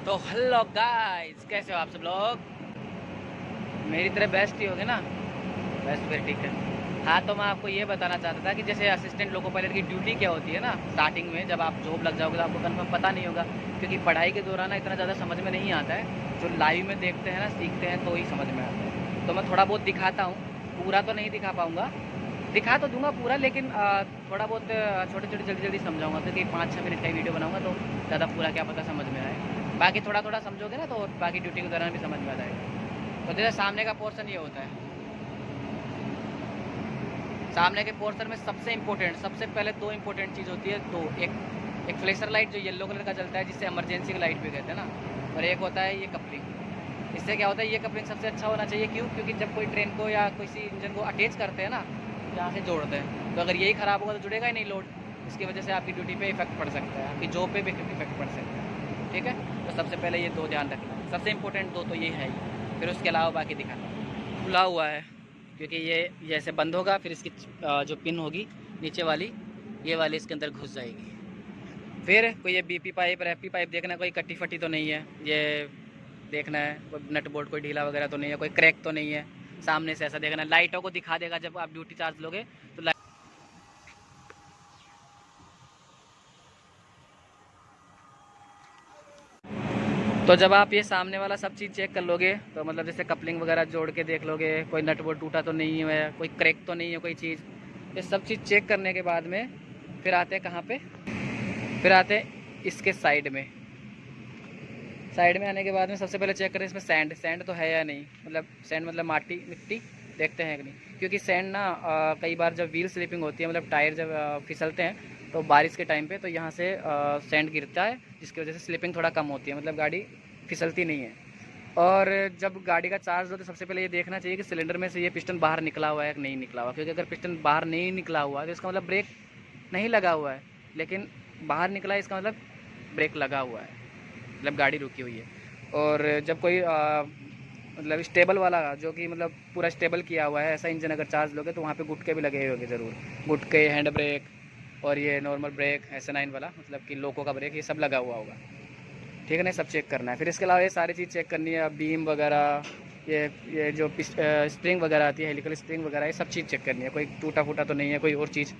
तो hello guys, कैसे हो आप सब लोग? मेरी तरह बेस्ट ही होगे ना? बेस्ट, फिर ठीक है। हाँ, तो मैं आपको ये बताना चाहता था कि जैसे असिस्टेंट लोको पायलट की ड्यूटी क्या होती है ना, स्टार्टिंग में जब आप जॉब लग जाओगे तो आपको कंफर्म पता नहीं होगा, क्योंकि पढ़ाई के दौरान ना इतना ज़्यादा समझ में नहीं आता है। जो लाइव में देखते हैं ना, सीखते हैं, तो ही समझ में आता है। तो मैं थोड़ा बहुत दिखाता हूँ, पूरा तो नहीं दिखा पाऊँगा। दिखा तो दूंगा पूरा, लेकिन थोड़ा बहुत छोटे छोटे जल्दी जल्दी समझाऊंगा, क्योंकि 5-6 मिनट का वीडियो बनाऊंगा तो ज़्यादा पूरा क्या पता समझ में आए। बाकी थोड़ा थोड़ा समझोगे ना, तो बाकी ड्यूटी के दौरान भी समझ में आ जाएगा। तो जैसे सामने का पोर्शन ये होता है। सामने के पोर्शन में सबसे इम्पोर्टेंट, सबसे पहले दो इम्पोर्टेंट चीज़ होती है। तो एक फ्लैशर लाइट जो येलो कलर का जलता है, जिससे इमरजेंसी की लाइट भी कहते हैं ना, और एक होता है ये कपलिंग। इससे क्या होता है, ये कपलिंग सबसे अच्छा होना चाहिए। क्यों? क्योंकि जब कोई ट्रेन को या किसी इंजन को अटैच करते हैं ना, यहाँ से जोड़ते हैं, तो अगर यही ख़राब होगा तो जुड़ेगा ही नहीं लोड। इसकी वजह से आपकी ड्यूटी पे इफेक्ट पड़ सकता है, आपकी जॉब पे भी इफेक्ट पड़ सकता है। ठीक है, तो सबसे पहले ये दो ध्यान रखना है, सबसे इम्पोर्टेंट दो तो ये है ही। फिर उसके अलावा बाकी दिखाना। खुला हुआ है क्योंकि ये जैसे बंद होगा, फिर इसकी जो पिन होगी नीचे वाली, ये वाली इसके अंदर घुस जाएगी। फिर कोई ये बीपी पाइप और एफपी पाइप देखना, कोई कट्टी फटी तो नहीं है, ये देखना है। कोई नट बोल्ट कोई ढीला वगैरह तो नहीं है, कोई क्रैक तो नहीं है। सामने से ऐसा देखना है। लाइटों को दिखा देगा जब आप ड्यूटी चार्ज लोगे तो। तो जब आप ये सामने वाला सब चीज़ चेक कर लोगे, तो मतलब जैसे कपलिंग वगैरह जोड़ के देख लोगे, कोई नट बोल्ट टूटा तो नहीं है, कोई क्रैक तो नहीं है कोई चीज़, ये सब चीज़ चेक करने के बाद में फिर आते हैं कहाँ पे? फिर आते हैं इसके साइड में। साइड में आने के बाद में सबसे पहले चेक करें इसमें सैंड तो है या नहीं। मतलब सैंड मतलब माटी मिट्टी, देखते हैं कि नहीं। क्योंकि सैंड ना कई बार जब व्हील स्लिपिंग होती है, मतलब टायर जब फिसलते हैं तो बारिश के टाइम पे, तो यहाँ से सैंड गिरता है, जिसकी वजह से स्लिपिंग थोड़ा कम होती है, मतलब गाड़ी फिसलती नहीं है। और जब गाड़ी का चार्ज हो तो सबसे पहले ये देखना चाहिए कि सिलेंडर में से ये पिस्टन बाहर निकला हुआ है कि नहीं निकला हुआ। क्योंकि अगर पिस्टन बाहर नहीं निकला हुआ है तो इसका मतलब ब्रेक नहीं लगा हुआ है, लेकिन बाहर निकला है इसका मतलब ब्रेक लगा हुआ है, मतलब गाड़ी रुकी हुई है। और जब कोई मतलब स्टेबल वाला, जो कि मतलब पूरा स्टेबल किया हुआ है, ऐसा इंजन अगर चार्ज लोगे तो वहाँ पे गुटके भी लगे होंगे ज़रूर। गुटके, हैंड ब्रेक और ये नॉर्मल ब्रेक, S9 वाला, मतलब कि लोको का ब्रेक, ये सब लगा हुआ होगा। ठीक है ना, सब चेक करना है। फिर इसके अलावा ये सारी चीज़ चेक करनी है, बीम वगैरह, ये जो स्प्रिंग वगैरह आती है, हेलिकल स्प्रिंग वगैरह, ये सब चीज़ चेक करनी है। कोई टूटा फूटा तो नहीं है, कोई और चीज़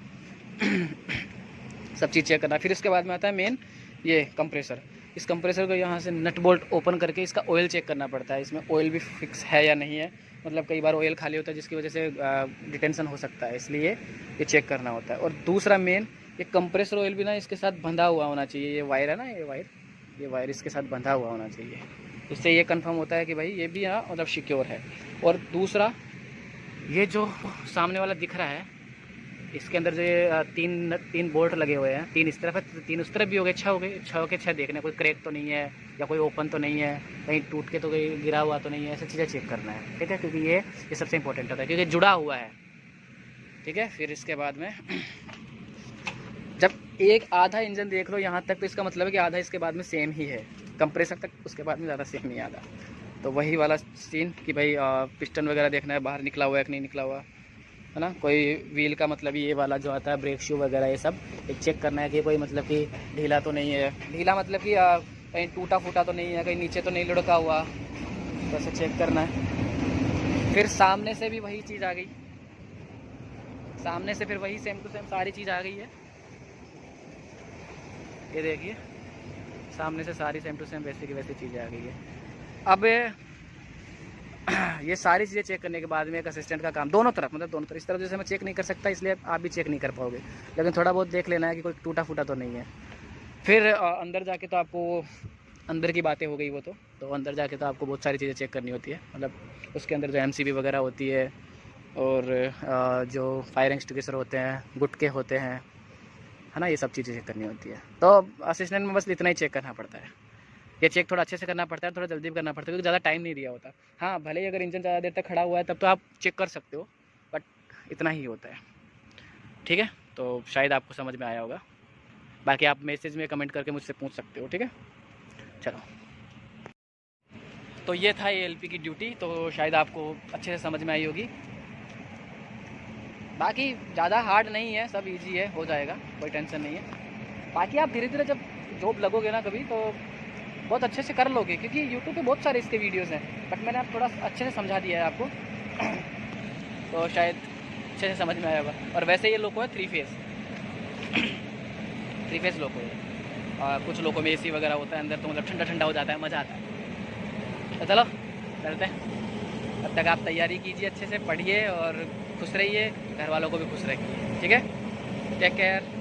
सब चीज़ चेक करना है। फिर इसके बाद में आता है मेन ये कंप्रेसर। इस कंप्रेसर को यहाँ से नट बोल्ट ओपन करके इसका ऑयल चेक करना पड़ता है, इसमें ऑयल भी फिक्स है या नहीं है। मतलब कई बार ऑयल खाली होता है, जिसकी वजह से डिटेंशन हो सकता है, इसलिए ये चेक करना होता है। और दूसरा मेन, ये कंप्रेसर ऑयल भी ना इसके साथ बंधा हुआ होना चाहिए। ये वायर है ना, ये वायर इसके साथ बंधा हुआ होना चाहिए। इससे ये कंफर्म होता है कि भाई ये भी यहाँ मतलब सिक्योर है। और दूसरा, ये जो सामने वाला दिख रहा है, इसके अंदर जो ये तीन बोल्ट लगे हुए हैं, तीन इस तरफ है, तीन उस तरफ भी हो गए। छः के छः देखने, कोई क्रैक तो नहीं है या कोई ओपन तो नहीं है, कहीं टूट के तो कहीं गिरा हुआ तो नहीं है, ऐसी चीज़ें चेक करना है। ठीक है, क्योंकि ये सबसे इंपॉर्टेंट होता है, क्योंकि जुड़ा हुआ है। ठीक है, फिर इसके बाद में जब एक आधा इंजन देख लो यहाँ तक, तो इसका मतलब है कि आधा इसके बाद में सेम ही है, कंप्रेसर तक उसके बाद में ज़्यादा सेम नहीं आधा। तो वही वाला सीन कि भाई पिस्टन वगैरह देखना है, बाहर निकला हुआ है कि नहीं निकला हुआ है ना। कोई व्हील का मतलब ये वाला जो आता है, ब्रेक शू वगैरह, ये सब एक चेक करना है कि कोई मतलब कि ढीला तो नहीं है। ढीला मतलब कि कहीं टूटा फूटा तो नहीं है, कहीं नीचे तो नहीं लुढ़का हुआ, तो ऐसे चेक करना है। फिर सामने से भी वही चीज़ आ गई, सामने से फिर वही सेम टू सेम सारी चीज़ आ गई है। ये देखिए, सामने से सारी सेम टू सेम वैसे की वैसी चीज़ें आ गई है। अब ये सारी चीज़ें चेक करने के बाद में एक असिस्टेंट का काम, दोनों तरफ, मतलब दोनों तरफ, इस तरफ जैसे मैं चेक नहीं कर सकता, इसलिए आप भी चेक नहीं कर पाओगे, लेकिन थोड़ा बहुत देख लेना है कि कोई टूटा फूटा तो नहीं है। फिर अंदर जाके तो आपको, अंदर की बातें हो गई वो तो अंदर जाके तो आपको बहुत सारी चीज़ें चेक करनी होती है। मतलब उसके अंदर जो MCB वगैरह होती है, और जो फायर एक्सटिंग्विशर होते हैं, गुटके होते हैं, है ना, ये सब चीज़ें चेक करनी होती है। तो असिस्टेंट में बस इतना ही चेक करना पड़ता है। ये चेक थोड़ा अच्छे से करना पड़ता है, थोड़ा जल्दी भी करना पड़ता है, क्योंकि ज़्यादा टाइम नहीं दिया होता। हाँ, भले ही अगर इंजन ज़्यादा देर तक खड़ा हुआ है तब तो आप चेक कर सकते हो, बट इतना ही होता है। ठीक है, तो शायद आपको समझ में आया होगा। बाकी आप मैसेज में कमेंट करके मुझसे पूछ सकते हो। ठीक है, चलो। तो ये था ये LP की ड्यूटी, तो शायद आपको अच्छे से समझ में आई होगी। बाकी ज़्यादा हार्ड नहीं है, सब इजी है, हो जाएगा, कोई टेंशन नहीं है। बाकी आप धीरे धीरे जब जॉब लगोगे ना कभी, तो बहुत अच्छे से कर लोगे, क्योंकि यूट्यूब पे बहुत सारे इसके वीडियोस हैं, बट मैंने आप थोड़ा अच्छे से समझा दिया है आपको तो शायद अच्छे से समझ में आया होगा। और वैसे ये लोको है 3 फेज़ 3 फेज़ लोको है। और कुछ लोगों में AC वगैरह होता है अंदर, तो मतलब ठंडा ठंडा हो जाता है, मज़ा आता है। तो चलो चलते हैं, तब तक आप तैयारी कीजिए, अच्छे से पढ़िए और खुश रहिए, घर वालों को भी खुश रखिए, ठीक है। Take care.